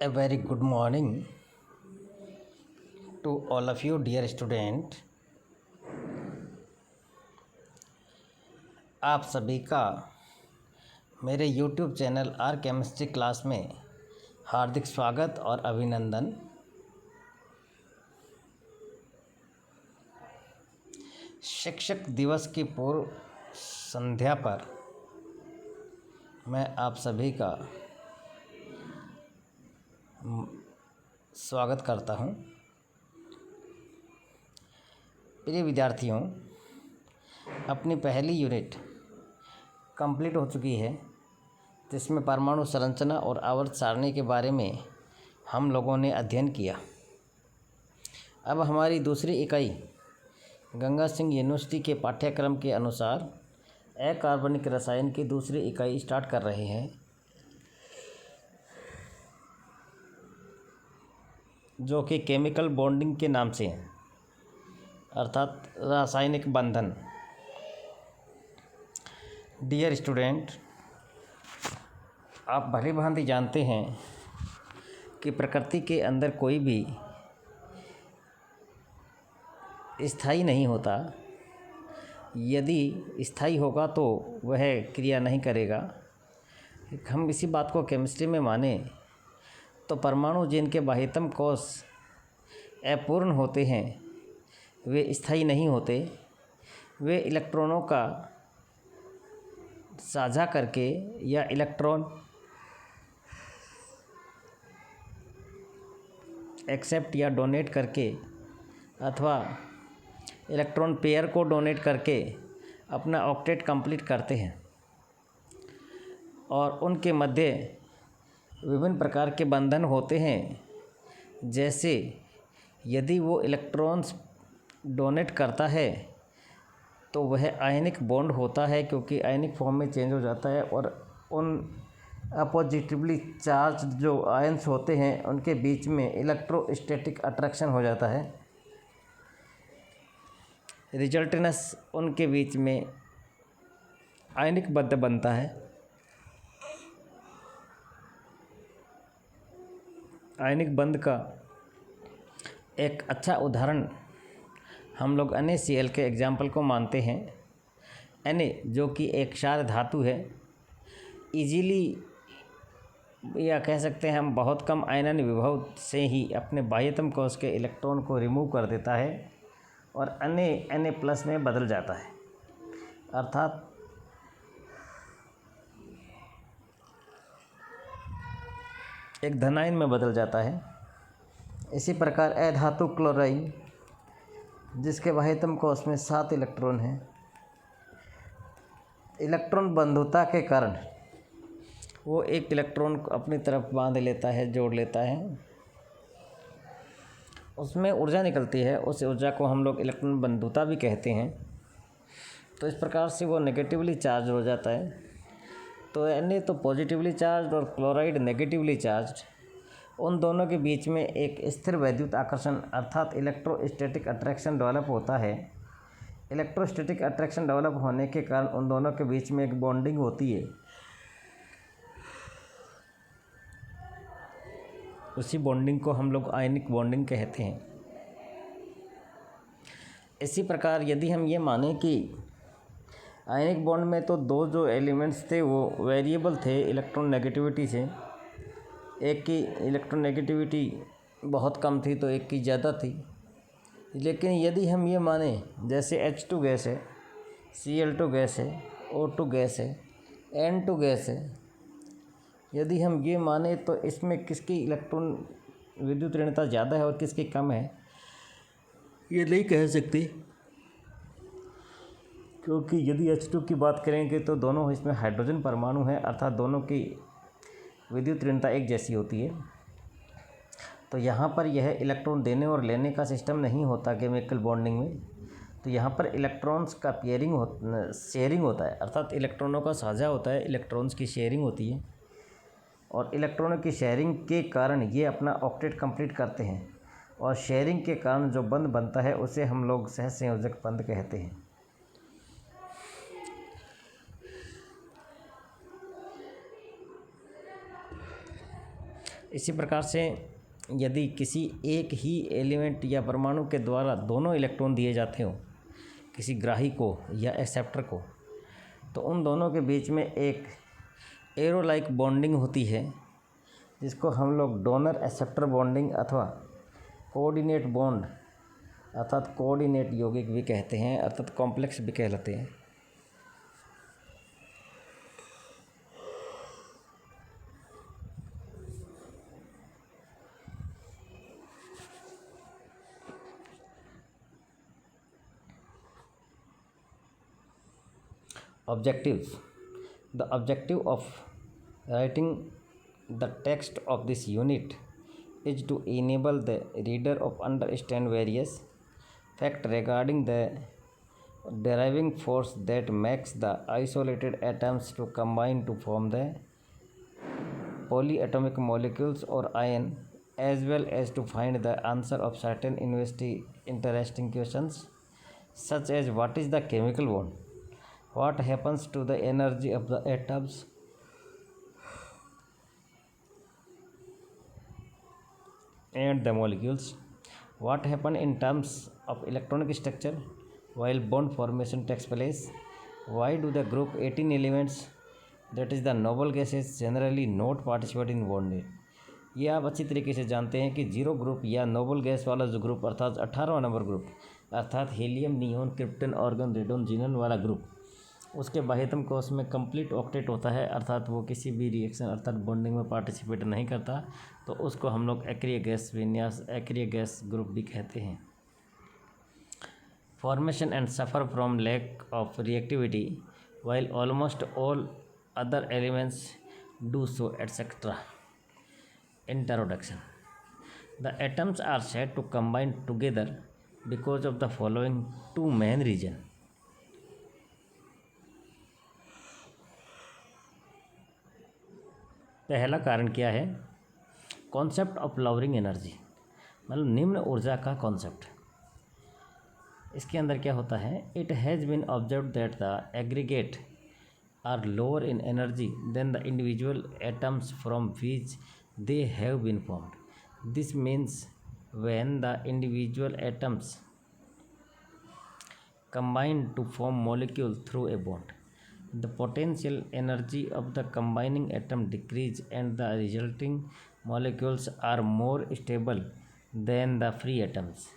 A very good morning to all of you dear student। आप सभी का मेरे YouTube channel are chemistry class में हार्दिक स्वागत और अभिनंदन। शिक्षक दिवस की पूर्व संध्या पर मैं आप सभी का स्वागत करता हूं। प्रिय विद्यार्थियों, अपनी पहली यूनिट कंप्लीट हो चुकी है, जिसमें परमाणु संरचना और आवर्त सारणी के बारे में हम लोगों ने अध्ययन किया। अब हमारी दूसरी इकाई गंगा सिंह यूनिवर्सिटी के पाठ्यक्रम के अनुसार अकार्बनिक रसायन की दूसरी इकाई स्टार्ट कर रहे हैं, जो कि केमिकल बॉन्डिंग के नाम से है, अर्थात रासायनिक बंधन। डियर स्टूडेंट, आप भली भांति जानते हैं कि प्रकृति के अंदर कोई भी स्थायी नहीं होता। यदि स्थायी होगा तो वह क्रिया नहीं करेगा। हम इसी बात को केमिस्ट्री में माने तो परमाणु जिनके बाह्यतम कोश अपूर्ण होते हैं वे स्थायी नहीं होते। वे इलेक्ट्रॉनों का साझा करके या इलेक्ट्रॉन एक्सेप्ट या डोनेट करके अथवा इलेक्ट्रॉन पेयर को डोनेट करके अपना ऑक्टेट कंप्लीट करते हैं, और उनके मध्य विभिन्न प्रकार के बंधन होते हैं। जैसे यदि वो इलेक्ट्रॉन्स डोनेट करता है तो वह आयनिक बॉन्ड होता है, क्योंकि आयनिक फॉर्म में चेंज हो जाता है, और उन अपोजिटिवली चार्ज जो आयन्स होते हैं उनके बीच में इलेक्ट्रोस्टैटिक अट्रैक्शन हो जाता है। रिजल्टेंस उनके बीच में आयनिक बंध बनता है। आयनिक बंध का एक अच्छा उदाहरण हम लोग NaCl के एग्जाम्पल को मानते हैं। Na जो कि एक क्षार धातु है, इजीली या कह सकते हैं हम बहुत कम आयनन विभव से ही अपने बाह्यतम कोश के इलेक्ट्रॉन को रिमूव कर देता है और Na में बदल जाता है, अर्थात एक धनायन में बदल जाता है। इसी प्रकार अधातु क्लोराइन, जिसके बाह्यतम कोश में 7 इलेक्ट्रॉन हैं, इलेक्ट्रॉन बंधुता के कारण वो एक इलेक्ट्रॉन को अपनी तरफ बांध लेता है, जोड़ लेता है, उसमें ऊर्जा निकलती है। उस ऊर्जा को हम लोग इलेक्ट्रॉन बंधुता भी कहते हैं। तो इस प्रकार से वो नेगेटिवली चार्ज हो जाता है। तो Na तो पॉजिटिवली चार्ज और क्लोराइड नेगेटिवली चार्ज, उन दोनों के बीच में एक स्थिर वैद्युत आकर्षण अर्थात इलेक्ट्रोस्टैटिक अट्रैक्शन डेवलप होता है। इलेक्ट्रोस्टैटिक अट्रैक्शन डेवलप होने के कारण उन दोनों के बीच में एक बॉन्डिंग होती है। उसी बॉन्डिंग को हम लोग आयनिक बॉन्डिंग कहते हैं। इसी प्रकार यदि हम ये माने कि आयनिक बॉन्ड में तो दो जो एलिमेंट्स थे वो वेरिएबल थे इलेक्ट्रॉन नेगेटिविटी से, एक की इलेक्ट्रॉन नेगेटिविटी बहुत कम थी तो एक की ज़्यादा थी। लेकिन यदि हम ये माने जैसे H2 गैस है, Cl2 गैस है, O2 गैस है, N2 गैस है, यदि हम ये माने तो इसमें किसकी इलेक्ट्रॉन विद्युत ऋणता ज़्यादा है और किसकी कम है ये नहीं कह सकते, क्योंकि यदि H2 की बात करेंगे तो दोनों इसमें हाइड्रोजन परमाणु हैं, अर्थात दोनों की विद्युत ऋणता एक जैसी होती है। तो यहाँ पर यह इलेक्ट्रॉन देने और लेने का सिस्टम नहीं होता केमिकल बॉन्डिंग में। तो यहाँ पर इलेक्ट्रॉन्स का शेयरिंग होता है, अर्थात इलेक्ट्रॉनों का साझा होता है, इलेक्ट्रॉन्स की शेयरिंग होती है, और इलेक्ट्रॉनों की शेयरिंग के कारण ये अपना ऑक्टेट कंप्लीट करते हैं, और शेयरिंग के कारण जो बंध बनता है उसे हम लोग सहसंयोजक बंध कहते हैं। इसी प्रकार से यदि किसी एक ही एलिमेंट या परमाणु के द्वारा दोनों इलेक्ट्रॉन दिए जाते हों किसी ग्राही को या एक्सेप्टर को, तो उन दोनों के बीच में एक एरो लाइक बॉन्डिंग होती है, जिसको हम लोग डोनर एक्सेप्टर बॉन्डिंग अथवा कोऑर्डिनेट बॉन्ड अर्थात कोऑर्डिनेट यौगिक भी कहते हैं, अर्थात कॉम्प्लेक्स भी कहलाते हैं। Objectives. The objective of writing the text of this unit is to enable the reader of understand various facts regarding the driving force that makes the isolated atoms to combine to form the polyatomic molecules or ion, as well as to find the answer of certain interesting questions such as what is the chemical bond, what happens to the energy of the atoms, and the molecules, what happen in terms of electronic structure while bond formation takes place, why do the group 18 elements, that is the noble gases, generally not participate in bonding। ये आप अच्छी तरीके से जानते हैं कि zero group या noble gas वाला जो ग्रुप अर्थात 18वां नंबर ग्रुप अर्थात helium, neon, krypton, argon, radon, xenon वाला ग्रुप, उसके बाह्यतम कोश में कंप्लीट ऑक्टेट होता है, अर्थात वो किसी भी रिएक्शन अर्थात बॉन्डिंग में पार्टिसिपेट नहीं करता, तो उसको हम लोग एक्रिय गैस विन्यास एक्रिय गैस ग्रुप भी कहते हैं। Formation and suffer from lack of reactivity while almost all other elements do so et cetera. Introduction. The atoms are said to combine together because of the following two main reason. पहला कारण क्या है? Concept of lowering energy, मतलब निम्न ऊर्जा का concept. इसके अंदर क्या होता है? It has been observe that the aggregate are lower in energy than the individual atoms from which they have been formed. This means when the individual atoms combine to form molecule through a bond, the potential energy of the combining atom decrease and the resulting molecules are more stable than the free atoms.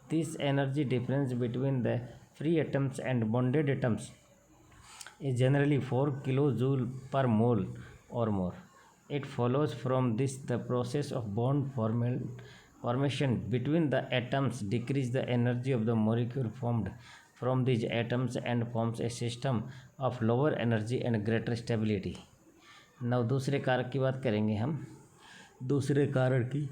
This energy difference between the free atoms and bonded atoms is generally 4 kilojoule per mole or more. It follows from this the process of bond formation between the atoms decrease the energy of the molecule formed from these atoms and forms a system of lower energy and greater stability. Now दूसरे कारक की बात करेंगे हम। दूसरे कारण की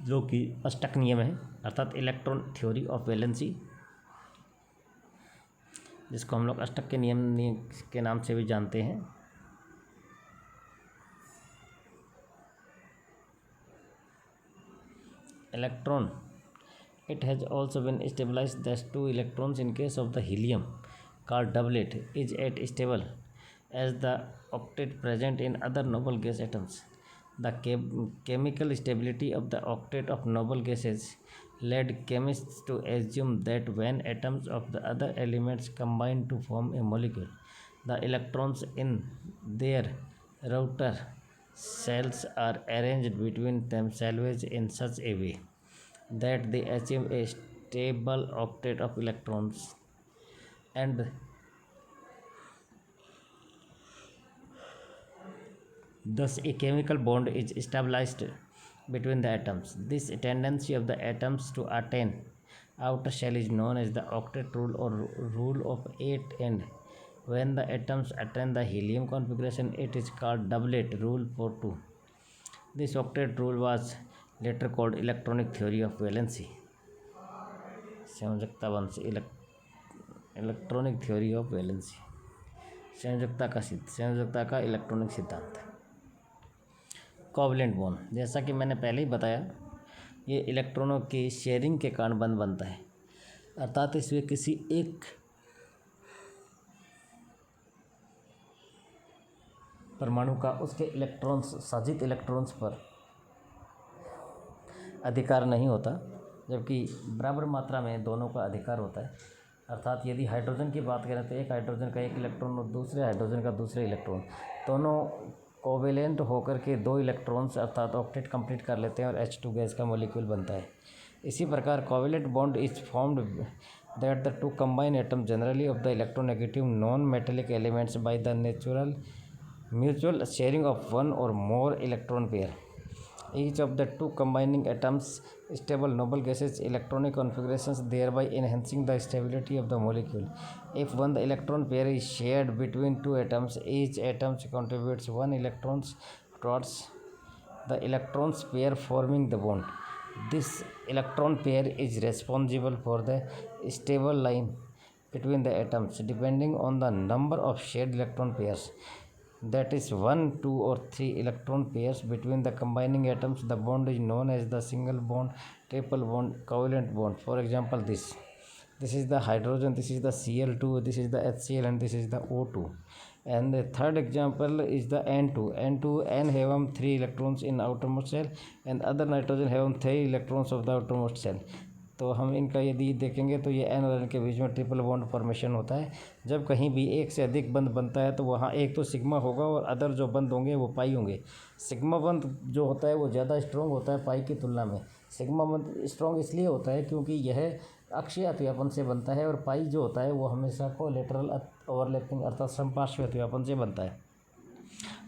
जो कि अष्टक नियम है अर्थात इलेक्ट्रॉन थ्योरी ऑफ वैलेंसी, जिसको हम लोग अष्टक के नियम के नाम से भी जानते हैं। Electron, it has also been stabilized that 2 electrons in case of the helium called doublet is at stable as the octet present in other noble gas atoms. The chemical stability of the octet of noble gases led chemists to assume that when atoms of the other elements combine to form a molecule, the electrons in their outer cells are arranged between themselves in such a way that they achieve a stable octet of electrons, and thus a chemical bond is established between the atoms. This tendency of the atoms to attain outer shell is known as the octet rule or rule of 8, and when the atoms attain the helium configuration it is called doublet rule for 2. This octet rule was later called electronic theory of valency, संयोजकता वंश electronic theory of valency, संयोजकता का electronic सिद्धांत। Covalent bond, जैसा कि मैंने पहले ही बताया, ये इलेक्ट्रॉनों की शेयरिंग के कारण बंध बनता है, अर्थात इसमें किसी एक परमाणु का उसके इलेक्ट्रॉन्स साजित इलेक्ट्रॉन्स पर अधिकार नहीं होता, जबकि बराबर मात्रा में दोनों का अधिकार होता है। अर्थात यदि हाइड्रोजन की बात करें तो एक हाइड्रोजन का एक इलेक्ट्रॉन और दूसरे हाइड्रोजन का दूसरे इलेक्ट्रॉन, दोनों कोवेलेंट होकर के 2 इलेक्ट्रॉन्स अर्थात ऑक्टेट कंप्लीट कर लेते हैं और H2 गैस का मॉलिक्यूल बनता है। इसी प्रकार covalent bond is formed that the two combine atom generally of the electronegative non metallic elements by the natural mutual sharing of one और more electron pair. Each of the two combining atoms stable noble gases electronic configurations, thereby enhancing the stability of the molecule. If one the electron pair is shared between two atoms, each atom contributes 1 electron towards the electrons pair forming the bond. This electron pair is responsible for the stable line between the atoms depending on the number of shared electron pairs, that is 1, 2 or 3 electron pairs between the combining atoms. The bond is known as the single bond, triple bond, covalent bond. For example, this is the hydrogen, this is the Cl2, this is the HCl, and this is the O2. And the third example is the N2. N have 3 electrons in outermost shell and other nitrogen have 3 electrons of the outermost shell. तो हम इनका यदि देखेंगे तो ये N और N के बीच में ट्रिपल बॉन्ड फॉर्मेशन होता है। जब कहीं भी एक से अधिक बंध बनता है तो वहाँ एक तो सिग्मा होगा और अदर जो बंध होंगे वो पाई होंगे। सिग्मा बंध जो होता है वो ज़्यादा स्ट्रॉन्ग होता है पाई की तुलना में। सिग्मा बंध स्ट्रॉन्ग इसलिए होता है क्योंकि यह अक्षीय अतिव्यापन से बनता है और पाई जो होता है वो हमेशा कोलेटरल ओवरलैपिंग अर्थात समपार्श्विक अतिव्यापन से बनता है।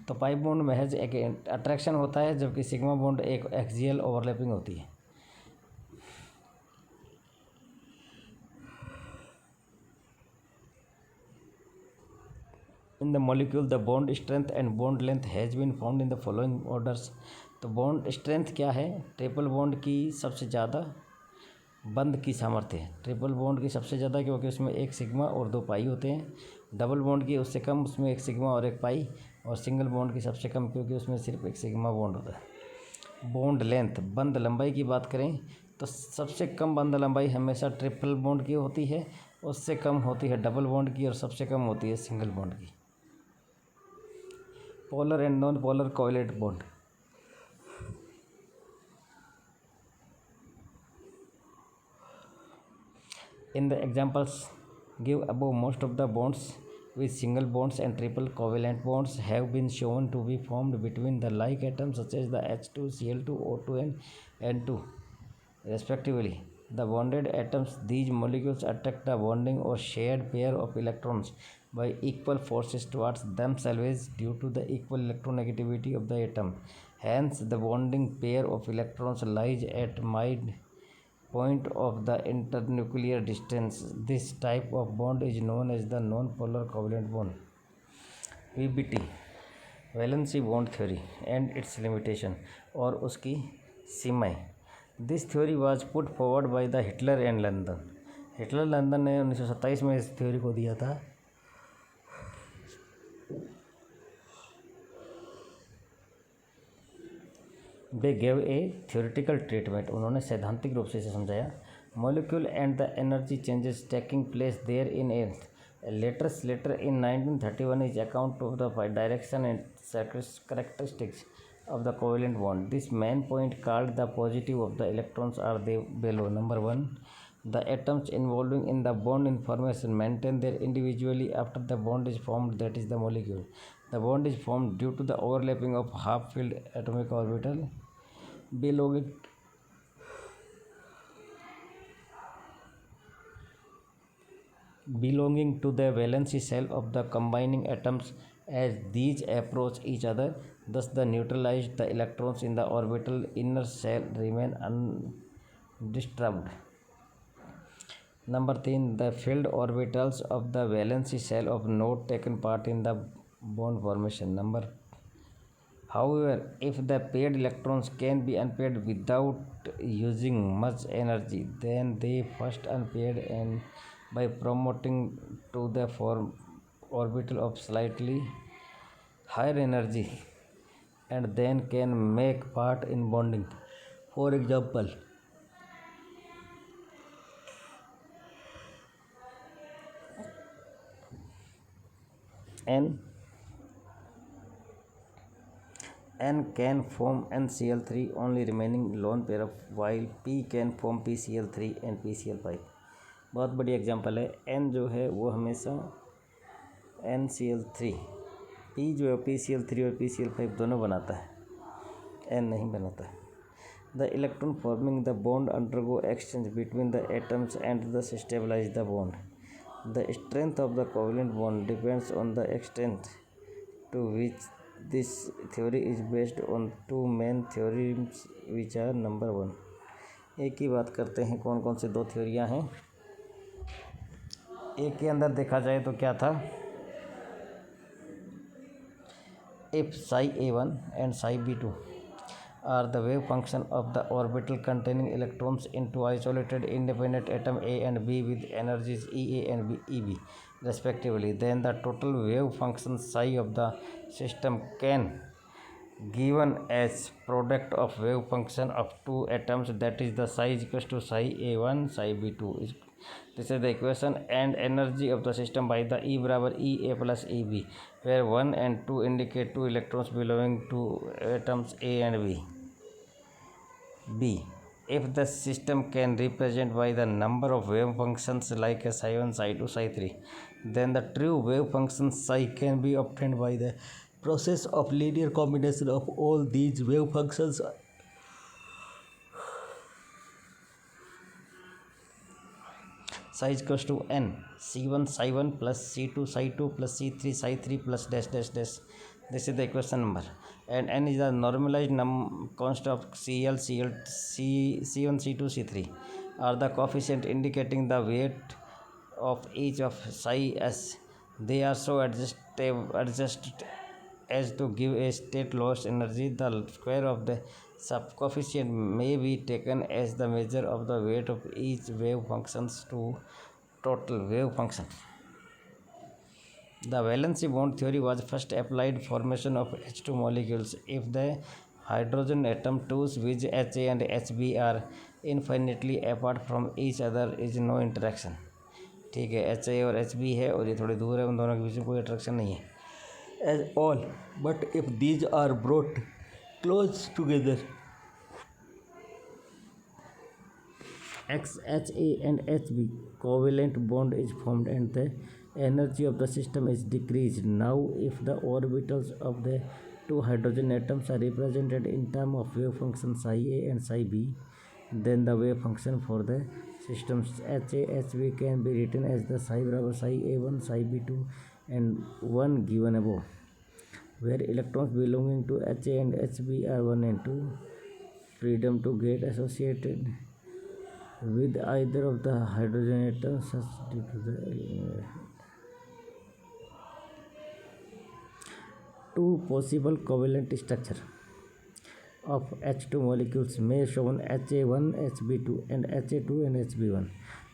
तो पाई बॉन्ड महज एक अट्रैक्शन होता है, जबकि सिग्मा बॉन्ड एक एक्सियल ओवरलैपिंग होती है। In the molecule, the bond strength and bond length has been found in the following orders. तो बॉन्ड स्ट्रेंथ क्या है? ट्रिपल बॉन्ड की सबसे ज़्यादा बंध की सामर्थ्य है। ट्रिपल बॉन्ड की सबसे ज़्यादा क्योंकि उसमें एक सिग्मा और 2 पाई होते हैं। डबल बॉन्ड की उससे कम, उसमें एक सिग्मा और एक पाई। और सिंगल बॉन्ड की सबसे कम क्योंकि उसमें सिर्फ एक सिग्मा बॉन्ड होता है। बॉन्ड लेंथ, बंध लंबाई की बात करें तो सबसे कम बंध लंबाई हमेशा ट्रिपल बॉन्ड की होती है, उससे कम होती है डबल बॉन्ड की और सबसे कम होती है सिंगल बॉन्ड की। polar and non-polar covalent bond. In the examples give above, most of the bonds with single bonds and triple covalent bonds have been shown to be formed between the like atoms such as the H2, Cl2, O2 and N2 respectively. The bonded atoms, these molecules attract the bonding or shared pair of electrons by equal forces towards themselves due to the equal electronegativity of the atom. Hence, the bonding pair of electrons lies at mid point of the internuclear distance. This type of bond is known as the non-polar covalent bond. VBT, valency bond theory and its limitation, और उसकी सीमाएं। This theory was put forward by the Heitler and London. Heitler London ने 1927 में इस थ्योरी को दिया था। They gave a theoretical treatment, उन्होंने सैद्धांतिक रूप से इसे समझाया। Molecule and the energy changes taking place there in a later in 1931 is account of the direction and characteristics of the covalent bond. This main point called the positive of the electrons are they below. Number 1, the atoms involving in the bond information maintain their individually after the bond is formed, that is the molecule. The bond is formed due to the overlapping of half-filled atomic orbital belonging to the valence shell of the combining atoms. As these approach each other, thus the neutralized the electrons in the orbital inner shell remain undisturbed. Number 3, the filled orbitals of the valence shell of not taken part in the bond formation. However, if the paired electrons can be unpaired without using much energy, then they first unpaired and by promoting to the orbital of slightly higher energy and then can make part in bonding. For example, N N can form NCl3 only remaining lone pair of while P can form PCl3 and PCl5। बहुत बड़ी example है। N जो है वो हमेशा NCl3, P जो है PCl3 और PCl5 दोनों बनाता है, N नहीं बनाता है। The electron forming the bond undergo exchange between the atoms and thus stabilize the bond. The strength of the covalent bond depends on the extent to which this theory is based on two main theorems which are number 1। एक ही बात करते हैं कौन कौन से दो थ्योरियाँ हैं। एक के अंदर देखा जाए तो क्या था, if psi a1 and psi b2 are the wave function of the orbital containing electrons into isolated independent atom A and B with energies EA and EB respectively, then the total wave function psi of the system can given as product of wave function of two atoms, that is the psi is equals to psi a1 psi b2 this is the equation, and energy of the system by the E बराबर EA plus EB where 1 and 2 indicate two electrons belonging to atoms A and B. B. If the system can represent by the number of wave functions like psi1, psi2, psi3, then the true wave function psi can be obtained by the process of linear combination of all these wave functions. Psi is equals to n c1 psi1 plus c2 psi2 plus c3 psi3 plus dash dash dash. This is the equation number, and n is the normalized constant of Cl, C1, C2, C3 are the coefficient indicating the weight of each of psi s. They are so adjusted as to give a state lowest energy. The square of the sub coefficient may be taken as the measure of the weight of each wave functions to total wave function. The valency bond theory was first applied formation of H2 molecules if the hydrogen atom 2's which HA and HB are infinitely apart from each other is no interaction। ठीक है, HA और HB है और ये थोड़ी दूर है, उन दोनों के बीच में कोई अट्रैक्शन नहीं है as all, but if these are brought close together HA and HB covalent bond is formed and the energy of the system is decreased. Now if the orbitals of the two hydrogen atoms are represented in terms of wave function psi a and psi b, then the wave function for the systems HA HB can be written as the psi बराबर psi a1 psi b2 and 1 given above, where electrons belonging to HA and HB are 1 and 2, freedom to get associated with either of the hydrogen atoms due to the two possible covalent structure of H2 molecules may shown HA1 HB2 and HA2 and HB1.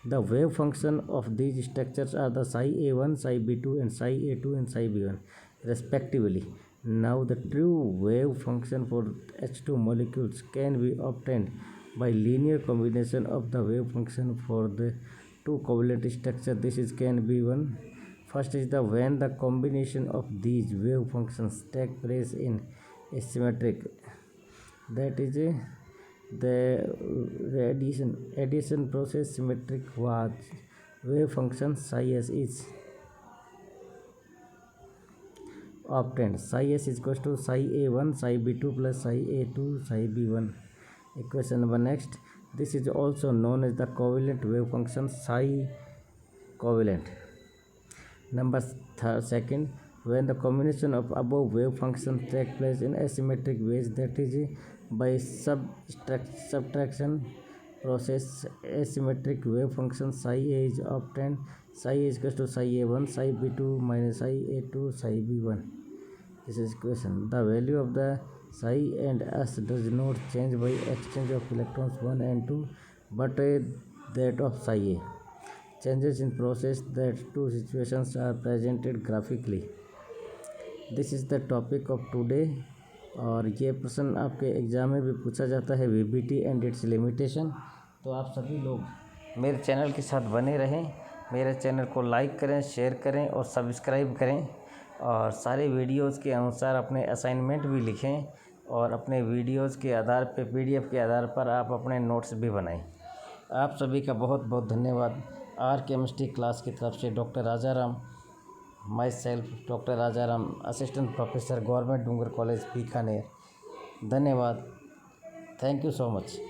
The wave function of these structures are the psi a1 psi b2 and psi a2 and psi b1 respectively. Now the true wave function for H2 molecules can be obtained by linear combination of the wave function for the two covalent structure. This is can be one. First is the when the combination of these wave functions take place in asymmetric, that is the addition process symmetric was wave function psi s is obtained. Psi s is equals to psi a1 psi b2 plus psi a2 psi b1. Equation number next. This is also known as the covalent wave function psi covalent. Number second, when the combination of above wave functions take place in asymmetric ways, that is by subtraction process, asymmetric wave function psi a is obtained. Psi a is equals to psi a1 psi b2 minus psi a2 psi b1. This is equation. The value of the psi and s does not change by exchange of electrons 1 and 2, but that of psi a changes in process. That two situations are presented graphically. This is the topic of today. और ये प्रश्न आपके exam में भी पूछा जाता है, VBT and its limitation. तो आप सभी लोग मेरे चैनल के साथ बने रहें, मेरे चैनल को लाइक करें, शेयर करें और सब्सक्राइब करें, और सारे वीडियोज़ के अनुसार अपने असाइनमेंट भी लिखें और अपने वीडियोज़ के आधार पे PDF के आधार पर आप अपने नोट्स भी बनाएं। आप सभी का बहुत बहुत धन्यवाद। आर केमिस्ट्री क्लास की तरफ से doctor Rajaram, myself doctor Rajaram, assistant professor, government Dungar college Bikaner. धन्यवाद। Thank you so much.